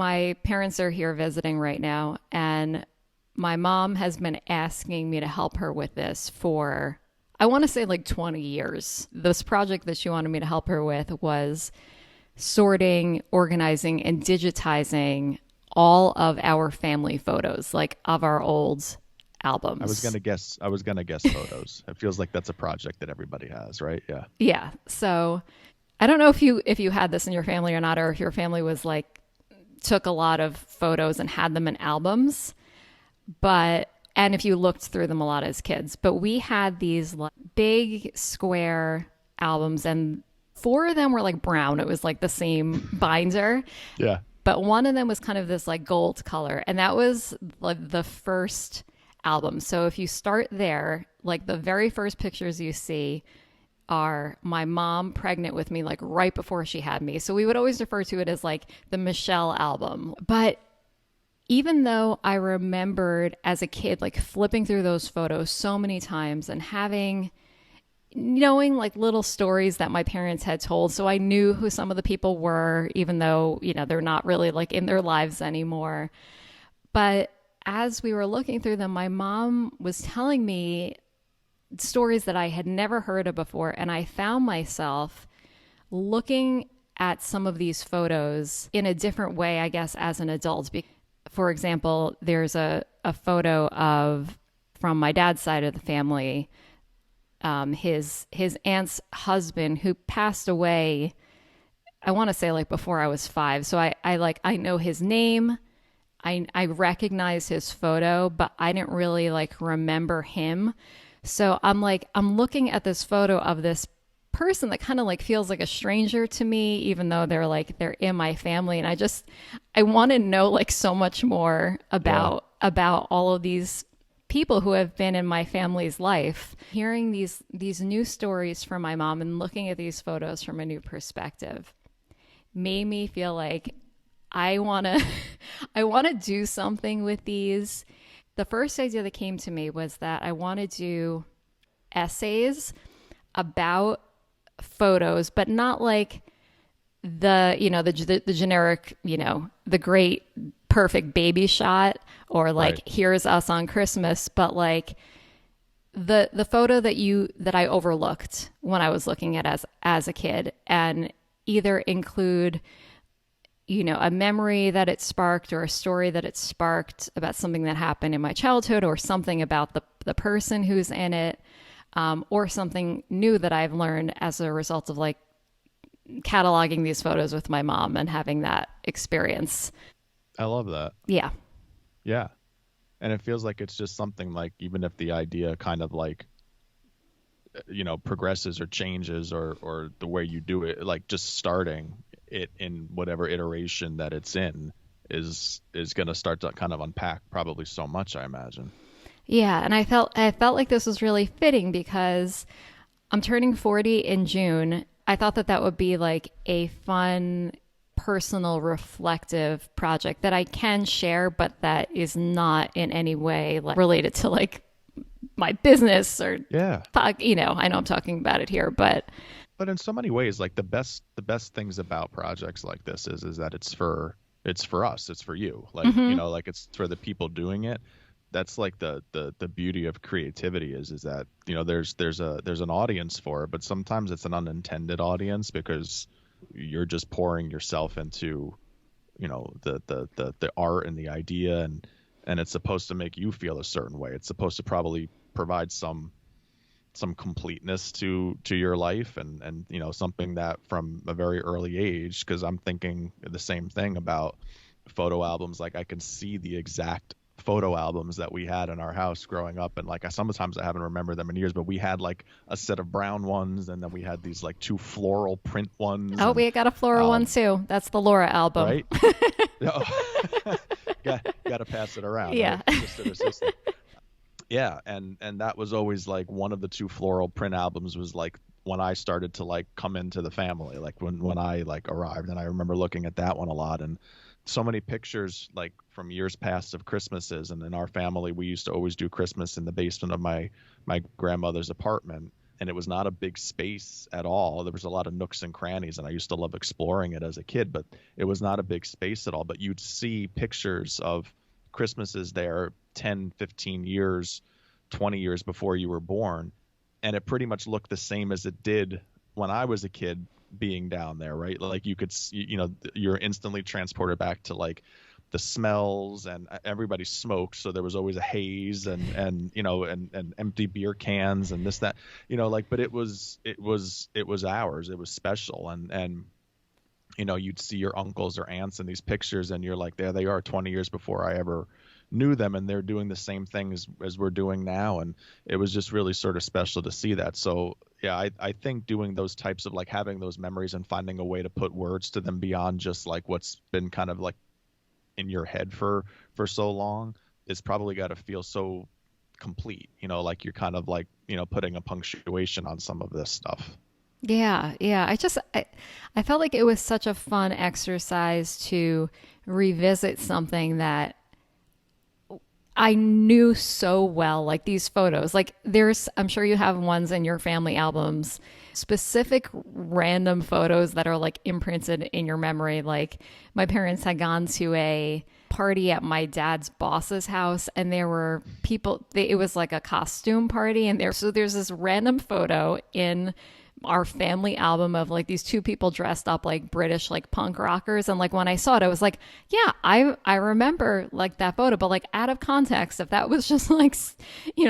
my parents are here visiting right now, and my mom has been asking me to help her with this for, I want to say like 20 years. This project that she wanted me to help her with was sorting, organizing, and digitizing all of our family photos, like of our old albums. I was gonna guess photos. It feels like that's a project that everybody has, right? Yeah. Yeah. So I don't know if you had this in your family or not, or if your family was like took a lot of photos and had them in albums, but and if you looked through them a lot as kids. But we had these like, big square albums, and four of them were like brown. It was like the same binder, Yeah. but one of them was kind of this like gold color, and that was like the first album. So if you start there, like the very first pictures you see are my mom pregnant with me, like right before she had me. So we would always refer to it as like the Michelle album. But even though I remembered as a kid, like flipping through those photos so many times and knowing like little stories that my parents had told. So I knew who some of the people were, even though, they're not really like in their lives anymore. But as we were looking through them, my mom was telling me stories that I had never heard of before. And I found myself looking at some of these photos in a different way, I guess, as an adult. For example, there's a photo of, from my dad's side of the family, his aunt's husband who passed away, I want to say like before I was 5. So I know his name. I recognize his photo, but I didn't really like remember him. So I'm looking at this photo of this person that kind of like feels like a stranger to me, even though they're in my family. And I want to know like so much more about all of these people who have been in my family's life. Hearing these new stories from my mom and looking at these photos from a new perspective made me feel like I want to do something with these. The first idea that came to me was that I want to do essays about photos, but not like the generic, the great perfect baby shot, or like Right. here's us on Christmas, but like the photo that I overlooked when I was looking at as a kid, and either include a memory that it sparked or a story that it sparked about something that happened in my childhood, or something about the person who's in it, or something new that I've learned as a result of like cataloging these photos with my mom and having that experience. I love that. Yeah. Yeah. And it feels like it's just something like, even if the idea kind of like, progresses or changes, or the way you do it, like just starting it in whatever iteration that it's in is going to start to kind of unpack probably so much, I imagine. Yeah, and I felt like this was really fitting because I'm turning 40 in June. I thought that would be like a fun, personal, reflective project that I can share, but that is not in any way like related to like my business or Yeah. I know I'm talking about it here, but But in so many ways, like the best things about projects like this is that it's for us, it's for you. Like, like it's for the people doing it. That's like the beauty of creativity is that, there's an audience for it, but sometimes it's an unintended audience because you're just pouring yourself into, the art and the idea, and it's supposed to make you feel a certain way. It's supposed to probably provide some completeness to your life, and something that from a very early age, because I'm thinking the same thing about photo albums. Like I can see the exact photo albums that we had in our house growing up, and like sometimes I haven't remembered them in years, but we had like a set of brown ones, and then we had these like two floral print ones, oh, and we got a floral one too. That's the Laura album. right. Oh, got to pass it around, Yeah. right? Sister to sister. Yeah, and that was always like one of the two floral print albums was like when I started to like come into the family, like when I like arrived, and I remember looking at that one a lot, and so many pictures like from years past of Christmases. And in our family, we used to always do Christmas in the basement of my grandmother's apartment, and it was not a big space at all. There was a lot of nooks and crannies, and I used to love exploring it as a kid, but it was not a big space at all. But you'd see pictures of Christmases there 10, 15 years, 20 years before you were born, and it pretty much looked the same as it did when I was a kid being down there, right? Like you could, you're instantly transported back to like the smells, and everybody smoked, so there was always a haze, and empty beer cans and this that, like, but it was ours. It was special, and you'd see your uncles or aunts in these pictures, and you're like, there they are 20 years before I ever knew them, and they're doing the same thing as we're doing now. And it was just really sort of special to see that. So yeah, I think doing those types of like having those memories and finding a way to put words to them beyond just like what's been kind of like in your head for so long, it's probably got to feel so complete, like you're kind of like, putting a punctuation on some of this stuff. Yeah, yeah. I felt like it was such a fun exercise to revisit something that I knew so well, like these photos. Like I'm sure you have ones in your family albums, specific random photos that are like imprinted in your memory. Like my parents had gone to a party at my dad's boss's house, and there were people, it was like a costume party, and there's this random photo in our family album of like these two people dressed up like British like punk rockers. And like when I saw it, I was like, yeah, I remember like that photo. But like out of context, if that was just like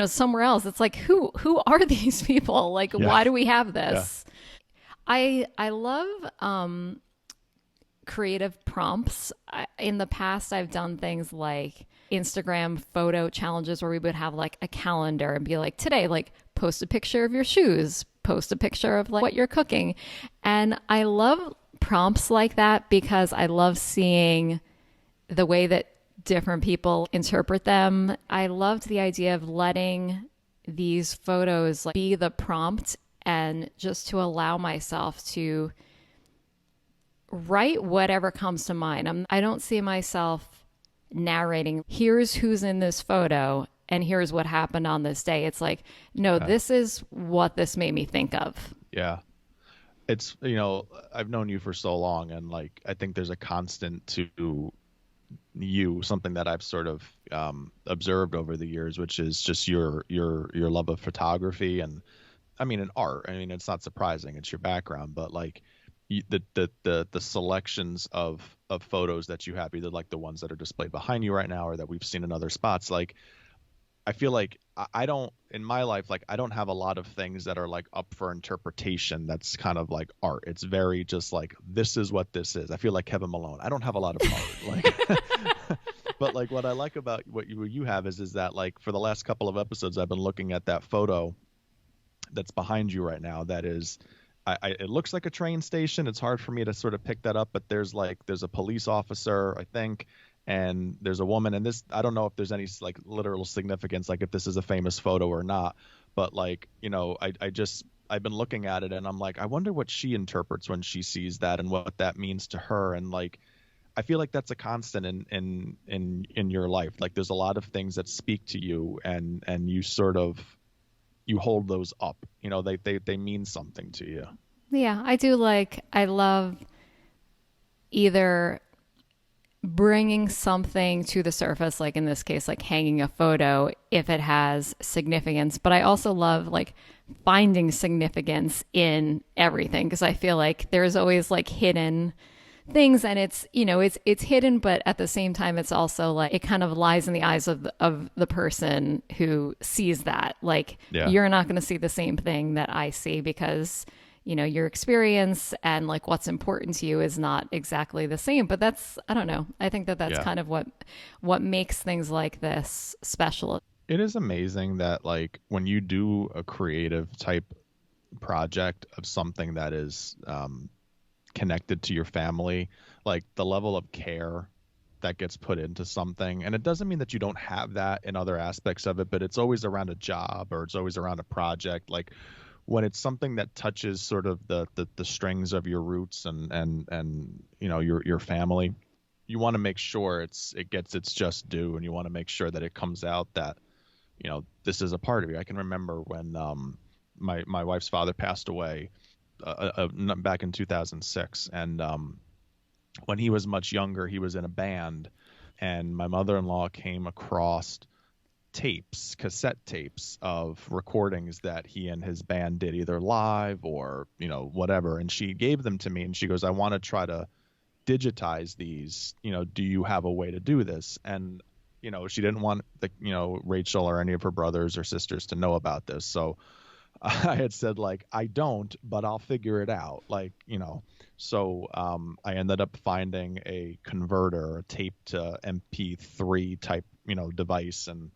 somewhere else, it's like who are these people? Like Yeah. why do we have Yeah. this? I love creative prompts. In the past, I've done things like Instagram photo challenges where we would have like a calendar and be like, today, like post a picture of your shoes, post a picture of like what you're cooking. And I love prompts like that because I love seeing the way that different people interpret them. I loved the idea of letting these photos like be the prompt and just to allow myself to write whatever comes to mind. I don't see myself narrating, here's who's in this photo and here's what happened on this day. It's like, no, this is what this made me think of. Yeah. It's, I've known you for so long, and like, I think there's a constant to you, something that I've sort of observed over the years, which is just your love of photography. And I mean, in art, I mean, it's not surprising, it's your background, but like the selections of photos that you have, either like the ones that are displayed behind you right now or that we've seen in other spots, like I feel like I don't, in my life, like I don't have a lot of things that are like up for interpretation. That's kind of like art. It's very just like, this is what this is. I feel like Kevin Malone. I don't have a lot of art. Like, but like what I like about what you have is that like for the last couple of episodes, I've been looking at that photo that's behind you right now. That is, it looks like a train station. It's hard for me to sort of pick that up, but there's a police officer, I think, and there's a woman. And this, I don't know if there's any like literal significance, like if this is a famous photo or not, but like, I've been looking at it and I'm like, I wonder what she interprets when she sees that and what that means to her. And like, I feel like that's a constant in your life. Like there's a lot of things that speak to you, and you sort of, you hold those up, they mean something to you. Yeah, I love either bringing something to the surface, like in this case, like hanging a photo if it has significance. But I also love like finding significance in everything, because I feel like there's always like hidden things, and it's hidden, but at the same time it's also like it kind of lies in the eyes of the person who sees that. Like Yeah. you're not going to see the same thing that I see, because your experience and like what's important to you is not exactly the same. But that's, I don't know, I think that's Yeah. kind of what makes things like this special. It is amazing that like when you do a creative type project of something that is connected to your family, like the level of care that gets put into something. And it doesn't mean that you don't have that in other aspects of it, but it's always around a job or it's always around a project. Like when it's something that touches sort of the strings of your roots and your family, you want to make sure it gets its just due, and you want to make sure that it comes out that this is a part of you. I can remember when my wife's father passed away back in 2006, and when he was much younger, he was in a band, and my mother-in-law came across cassette tapes of recordings that he and his band did either live or, whatever. And she gave them to me and she goes, I want to try to digitize these. Do you have a way to do this? And, she didn't want Rachel or any of her brothers or sisters to know about this. So I had said, like, I don't, but I'll figure it out. Like, so I ended up finding a converter, a tape to MP3 type, device, and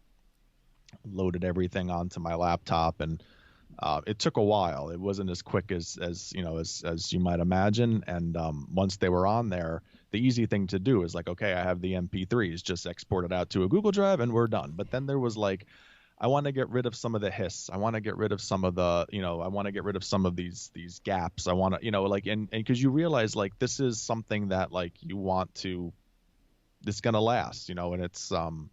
loaded everything onto my laptop. And it took a while. It wasn't as quick as you might imagine. And once they were on there, the easy thing to do is like, okay, I have the MP3s, just export it out to a Google Drive and we're done. But then there was like, I want to get rid of some of the hiss. I want to get rid of some of the, I want to get rid of some of these gaps. I want to, like, and because you realize like this is something that like it's gonna last, and it's want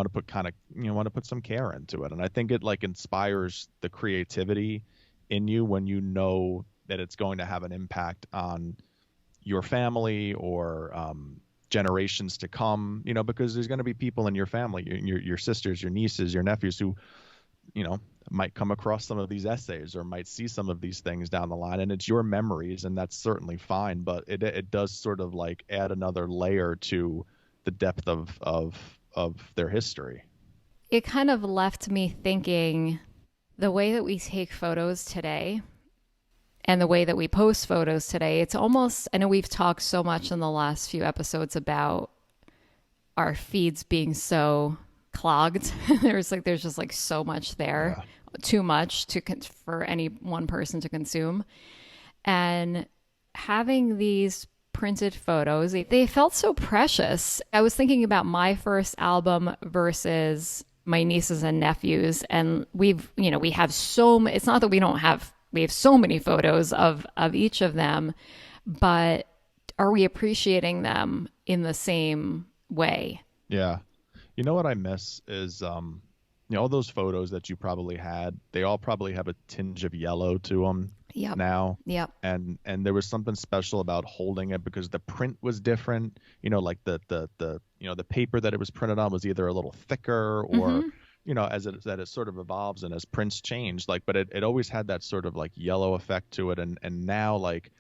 to put some care into it. And I think it like inspires the creativity in you when you know that it's going to have an impact on your family or generations to come, because there's going to be people in your family, your sisters, your nieces, your nephews who, might come across some of these essays or might see some of these things down the line, and it's your memories, and that's certainly fine. But it does sort of like add another layer to the depth of their history. It kind of left me thinking the way that we take photos today and the way that we post photos today, it's almost, I know we've talked so much in the last few episodes about our feeds being so clogged. there's just like so much there, yeah. Too much for any one person to consume. And having these printed photos, they felt so precious. I was thinking about my first album versus my nieces and nephews, and we have it's not that we have so many photos of each of them, but are we appreciating them in the same way? Yeah. You know what I miss is all those photos that you probably had, they all probably have a tinge of yellow to them. Yep. Now. Yep. And there was something special about holding it because the print was different. Like the paper that it was printed on was either a little thicker or, as it sort of evolves and as prints change, like, but it always had that sort of like yellow effect to it. And now, like,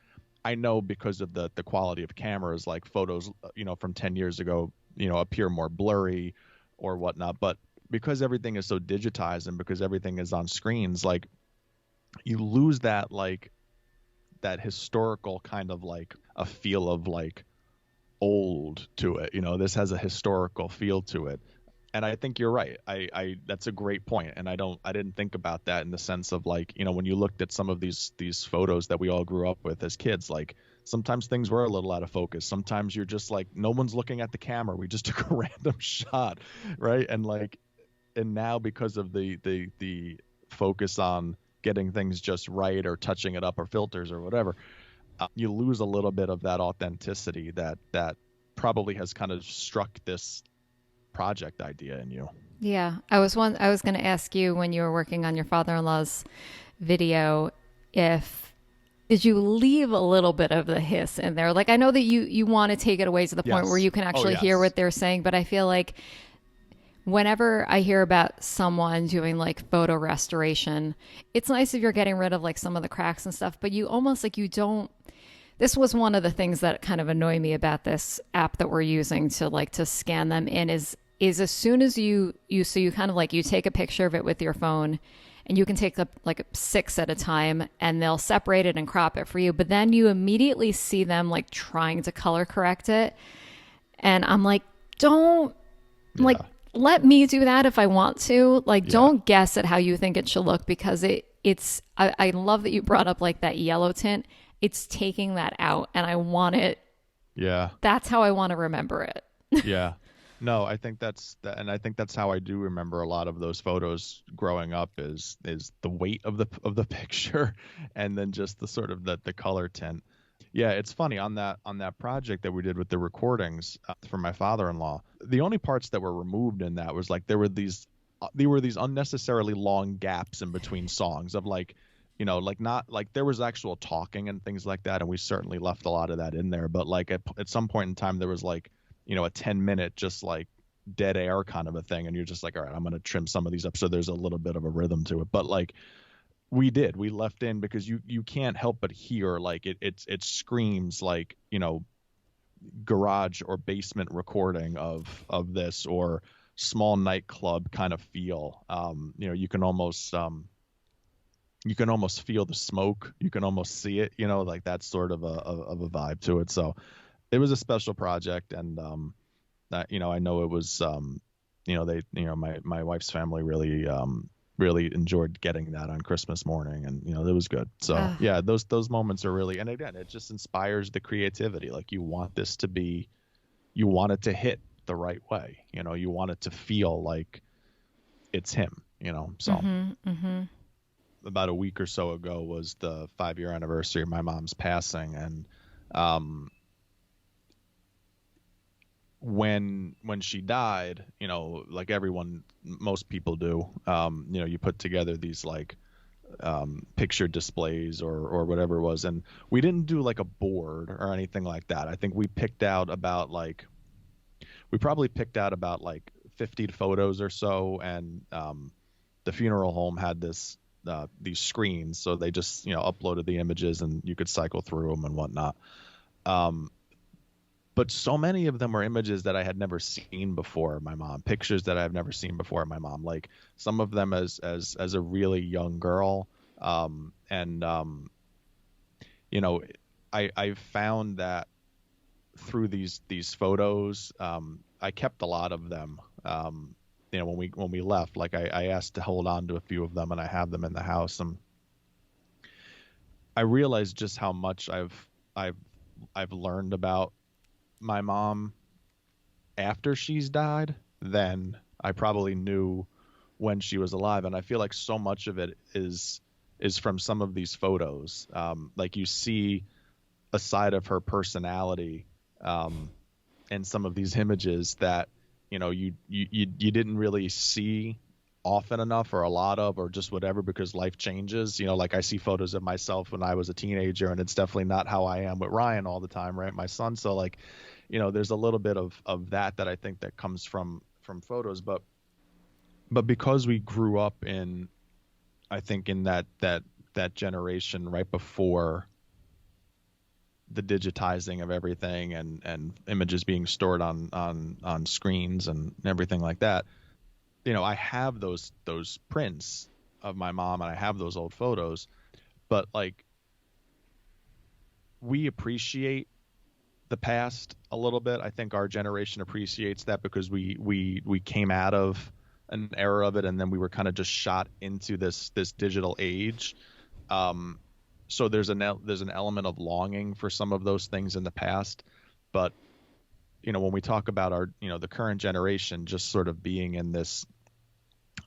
I know because of the quality of cameras, like photos, from 10 years ago, appear more blurry or whatnot. But because everything is so digitized and because everything is on screens, like, you lose that, like, that historical kind of like a feel of like old to it. This has a historical feel to it. And I think you're right. I that's a great point. And I didn't think about that in the sense of like, when you looked at some of these photos that we all grew up with as kids, like sometimes things were a little out of focus. Sometimes you're just like, no one's looking at the camera. We just took a random shot. Right. And like, and now because of the focus on getting things just right or touching it up or filters or whatever, you lose a little bit of that authenticity that probably has kind of struck this project idea in you. Yeah. I was going to ask you when you were working on your father-in-law's video, did you leave a little bit of the hiss in there? Like, I know that you want to take it away to the point where you can actually hear what they're saying, but I feel like whenever I hear about someone doing like photo restoration, it's nice if you're getting rid of like some of the cracks and stuff, but you almost like this was one of the things that kind of annoy me about this app that we're using to scan them in is as soon as you kind of like, you take a picture of it with your phone and you can take like 6 at a time and they'll separate it and crop it for you. But then you immediately see them like trying to color correct it. And I'm like, let me do that if I want to. Like, don't guess at how you think it should look, because I love that you brought up like that yellow tint. It's taking that out and I want it. Yeah. That's how I want to remember it. Yeah. No, I think and I think that's how I do remember a lot of those photos growing up is the weight of the picture and then just the sort of the color tint. Yeah, it's funny on that project that we did with the recordings for my father-in-law. The only parts that were removed in that was like there were these there were these unnecessarily long gaps in between songs of like, like not like there was actual talking and things like that, and we certainly left a lot of that in there. But like at some point in time, there was like, a 10-minute just like dead air kind of a thing, and you're just like, all right, I'm gonna trim some of these up so there's a little bit of a rhythm to it. But like we left in because you can't help but hear like it screams like, garage or basement recording of this, or small nightclub kind of feel. You can almost feel the smoke. You can almost see it. Like that's sort of a vibe to it. So it was a special project, and that I know it was. They my wife's family really enjoyed getting that on Christmas morning, and it was good. So Uh, yeah, those moments are really, and again, it just inspires the creativity. Like you want it to hit the right way. You want it to feel like it's him. So mm-hmm, mm-hmm. about a week or so ago was the 5-year anniversary of my mom's passing, and um, when she died, like most people do, you put together these like picture displays or whatever it was, and we didn't do like a board or anything like that. I think we probably picked out about like 50 photos or so, and the funeral home had these screens, so they just uploaded the images and you could cycle through them and whatnot. Um, but so many of them were images that I had never seen before of my mom, pictures that I've never seen before of my mom, like some of them as a really young girl. And you know, I found that through these photos, I kept a lot of them. When we left, like I asked to hold on to a few of them, and I have them in the house. And I realized just how much I've I've learned about my mom after she's died than I probably knew when she was alive. And I feel like so much of it is from some of these photos. Like you see a side of her personality in some of these images that you didn't really see often enough, or a lot of, or just whatever, because life changes. Like I see photos of myself when I was a teenager, and it's definitely not how I am with Ryan all the time, right, my son. So like, there's a little bit of that I think that comes from photos. But because we grew up in, I think, in that generation right before the digitizing of everything, and images being stored on screens and everything like that, I have those prints of my mom, and I have those old photos. But like, we appreciate the past a little bit. I think our generation appreciates that because we came out of an era of it, and then we were kind of just shot into this digital age. So there's an element of longing for some of those things in the past. But when we talk about our the current generation just sort of being in this,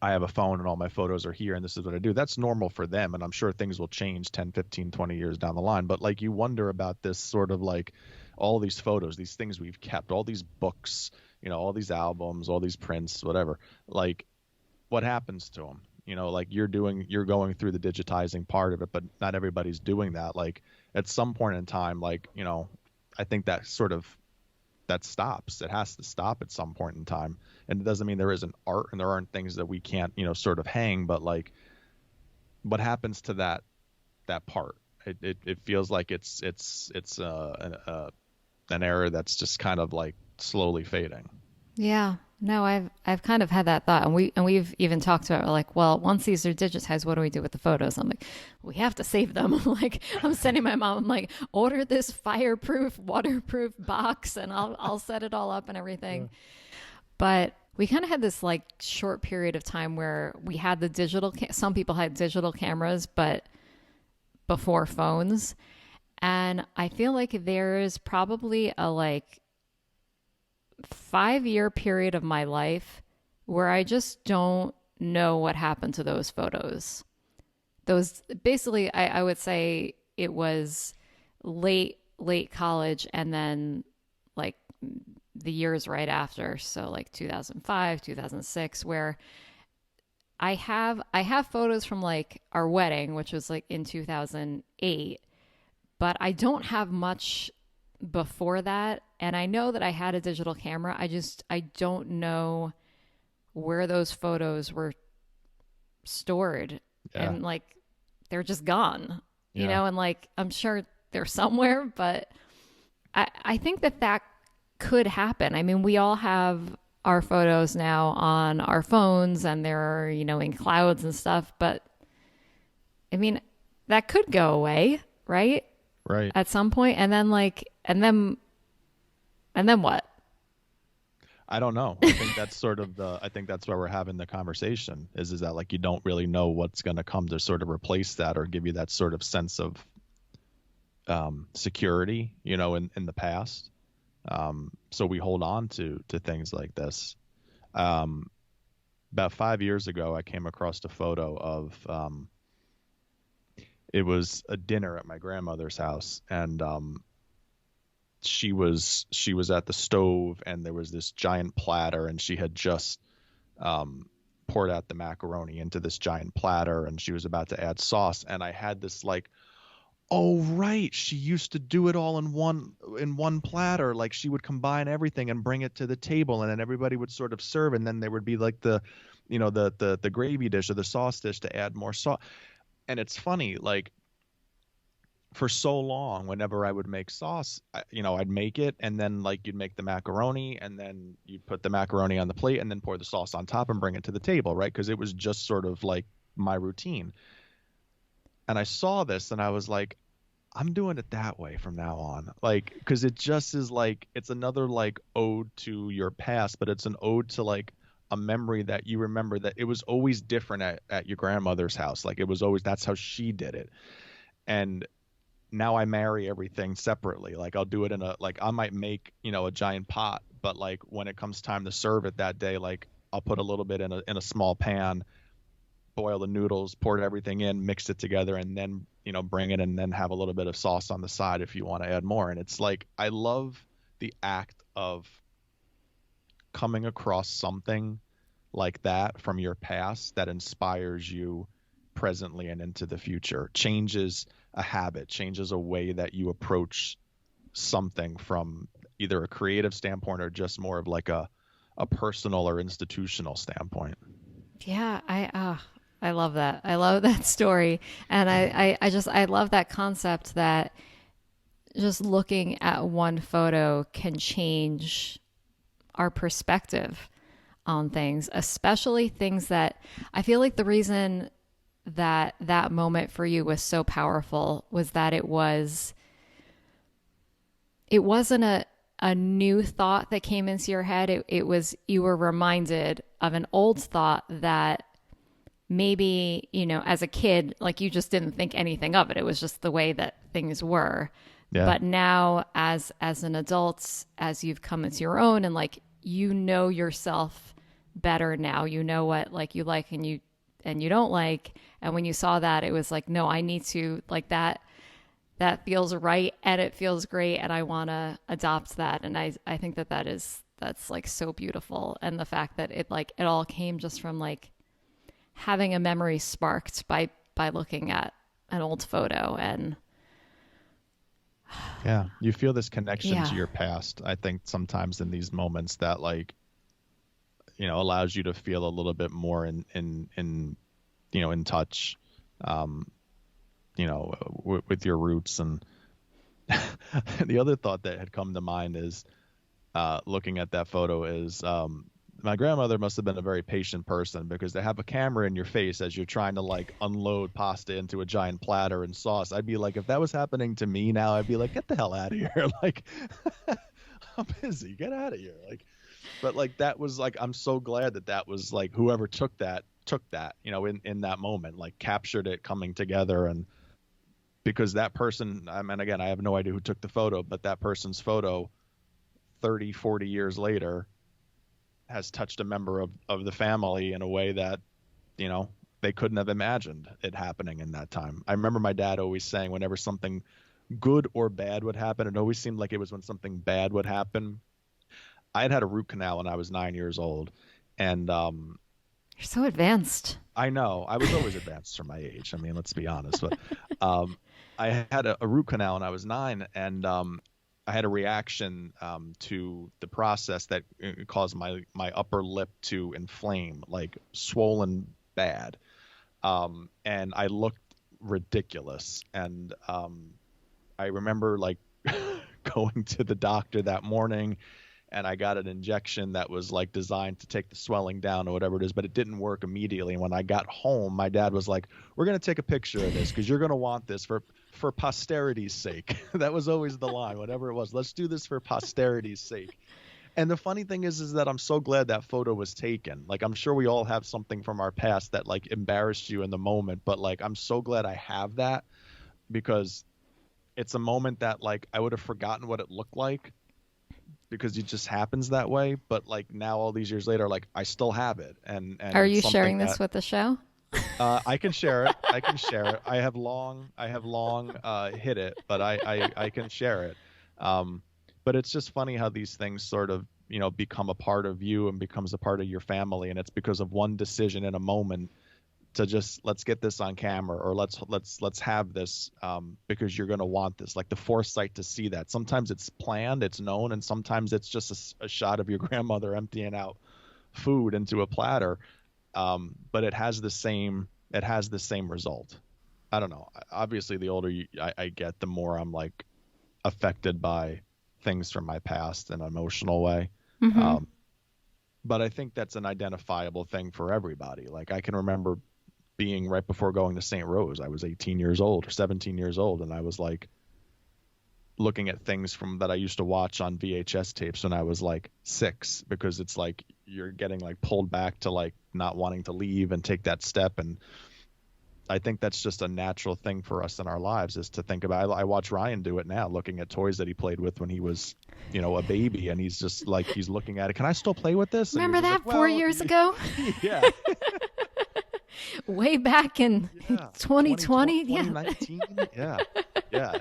I have a phone and all my photos are here and this is what I do, that's normal for them. And I'm sure things will change 10, 15, 20 years down the line. But like, you wonder about this sort of like all these photos, these things we've kept, all these books, all these albums, all these prints, whatever, like what happens to them? Like you're going through the digitizing part of it, but not everybody's doing that. Like at some point in time, like, I think that stops. It has to stop at some point in time. And it doesn't mean there isn't art and there aren't things that we can't, sort of hang, but like what happens to that part? It feels like it's an era that's just kind of like slowly fading. Yeah. No, I've kind of had that thought, and we've even talked about it, like, well, once these are digitized, what do we do with the photos? I'm like, we have to save them. I'm like, I'm sending my mom, I'm like, order this fireproof, waterproof box, and I'll set it all up and everything. But we kind of had this like short period of time where we had the some people had digital cameras, but before phones. And I feel like there is probably a like 5-year period of my life where I just don't know what happened to those photos. Those basically, I would say it was late college, and then like the years right after. So like 2005, 2006, where I have photos from like our wedding, which was like in 2008, but I don't have much before that. And I know that I had a digital camera. I don't know where those photos were stored, Yeah. and like they're just gone, Yeah. and like I'm sure they're somewhere, but I think that that could happen. I mean, we all have our photos now on our phones and they're, in clouds and stuff, but I mean, that could go away, right? Right. At some point, and then what? I don't know. I think that's why we're having the conversation is that like you don't really know what's going to come to sort of replace that or give you that sort of sense of security, in the past. So we hold on to things like this. Um, about 5 years ago, I came across a photo of it was a dinner at my grandmother's house, and she was at the stove, and there was this giant platter, and she had just poured out the macaroni into this giant platter, and she was about to add sauce, and I had this like, oh right, she used to do it all in one platter. Like she would combine everything and bring it to the table, and then everybody would sort of serve, and then there would be like the gravy dish or the sauce dish to add more sauce. And it's funny, like for so long, whenever I would make sauce, I'd make it, and then like you'd make the macaroni, and then you'd put the macaroni on the plate, and then pour the sauce on top and bring it to the table, right? Because it was just sort of like my routine. And I saw this, and I was like, I'm doing it that way from now on. Like, because it just is like, it's another like ode to your past, but it's an ode to like a memory that you remember that it was always different at your grandmother's house. Like, it was always, that's how she did it. And now I marry everything separately. Like, I'll do it like, I might make, a giant pot, but like when it comes time to serve it that day, like, I'll put a little bit in a small pan, boil the noodles, pour everything in, mix it together, and then bring it, and then have a little bit of sauce on the side if you want to add more. And it's like I love the act of coming across something like that from your past that inspires you presently and into the future, changes a habit, changes a way that you approach something from either a creative standpoint or just more of like a personal or institutional standpoint. Yeah, I love that. I love that story. And I love that concept that just looking at one photo can change our perspective on things, especially things that I feel like the reason that that moment for you was so powerful was that it wasn't a new thought that came into your head. It was, you were reminded of an old thought that maybe, as a kid, like you just didn't think anything of it. It was just the way that things were. Yeah. But now as an adult, as you've come into your own and like, yourself better now, what like and you don't like. And when you saw that, it was like, no, I need to like that feels right and it feels great and I want to adopt that. And I think that's like so beautiful. And the fact that it all came just from like having a memory sparked by looking at an old photo. And Yeah, you feel this connection yeah, to your past. I think sometimes in these moments that like, allows you to feel a little bit more in touch, um, with your roots. And the other thought that had come to mind is, looking at that photo is, my grandmother must have been a very patient person because to have a camera in your face as you're trying to like unload pasta into a giant platter and sauce. I'd be like, if that was happening to me now, I'd be like, get the hell out of here. Like, I'm busy, get out of here. Like, but like, that was like, I'm so glad that was like, whoever took that, in that moment, like captured it coming together. And because that person, I mean, again, I have no idea who took the photo, but that person's photo 30, 40 years later has touched a member of the family in a way that, they couldn't have imagined it happening in that time. I remember my dad always saying whenever something good or bad would happen, it always seemed like it was when something bad would happen. I had a root canal when I was 9 years old. And You're so advanced. I know. I was always advanced for my age. I mean, let's be honest. But um, I had a root canal when I was 9, and I had a reaction to the process that caused my upper lip to inflame, like swollen bad. And I looked ridiculous. And I remember like going to the doctor that morning, and I got an injection that was like designed to take the swelling down or whatever it is, but it didn't work immediately. And when I got home, my dad was like, "We're gonna take a picture of this because you're gonna want this for posterity's sake." That was always the line, whatever it was. Let's do this for posterity's sake. And the funny thing is that I'm so glad that photo was taken. Like, I'm sure we all have something from our past that like embarrassed you in the moment, but like I'm so glad I have that, because it's a moment that like I would have forgotten what it looked like, because it just happens that way. But like now, all these years later, like I still have it, and Are it's you something sharing this that with the show? I can share it. I can share it. I have long hit it, but I can share it. Um, but it's just funny how these things sort of, become a part of you and becomes a part of your family, and it's because of one decision in a moment to just, let's get this on camera, or let's have this, because you're going to want this, like the foresight to see that. Sometimes it's planned, it's known, and sometimes it's just a shot of your grandmother emptying out food into a platter. But it has the same result. I don't know. Obviously, the older I get, the more I'm like affected by things from my past in an emotional way. Mm-hmm. Um, but I think that's an identifiable thing for everybody. Like, I can remember being right before going to St. Rose. I was 18 years old or 17 years old, and I was like looking at things from that I used to watch on VHS tapes when I was like 6, because it's like you're getting like pulled back to like not wanting to leave and take that step. And I think that's just a natural thing for us in our lives, is to think about. I watch Ryan do it now, looking at toys that he played with when he was, a baby, and he's just like, he's looking at it. Can I still play with this? And Remember you're just that like, 4 years ago? yeah, Way back in yeah, 2020? Yeah. 2019, yeah, yeah.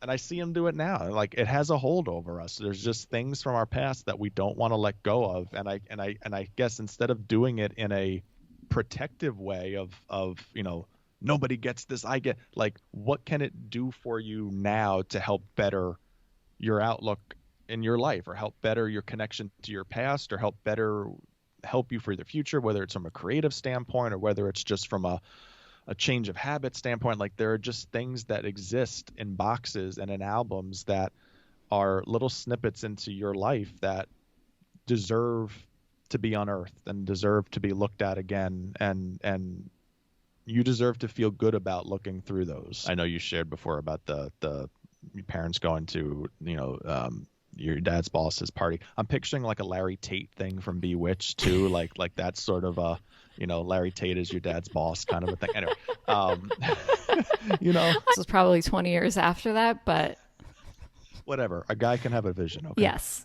And I see him do it now. Like, it has a hold over us. There's just things from our past that we don't want to let go of. And I guess instead of doing it in a protective way of nobody gets this, I get, like, what can it do for you now to help better your outlook in your life, or help better your connection to your past, or help you for the future, whether it's from a creative standpoint or whether it's just from a change of habit standpoint. Like, there are just things that exist in boxes and in albums that are little snippets into your life that deserve to be unearthed and deserve to be looked at again, and you deserve to feel good about looking through those. I know you shared before about the your parents going to your dad's boss's party. I'm picturing like a Larry Tate thing from Bewitched too, like that's sort of a, Larry Tate is your dad's boss kind of a thing. Anyway, um, you know, This was probably 20 years after that, but whatever. A guy can have a vision. Okay. yes.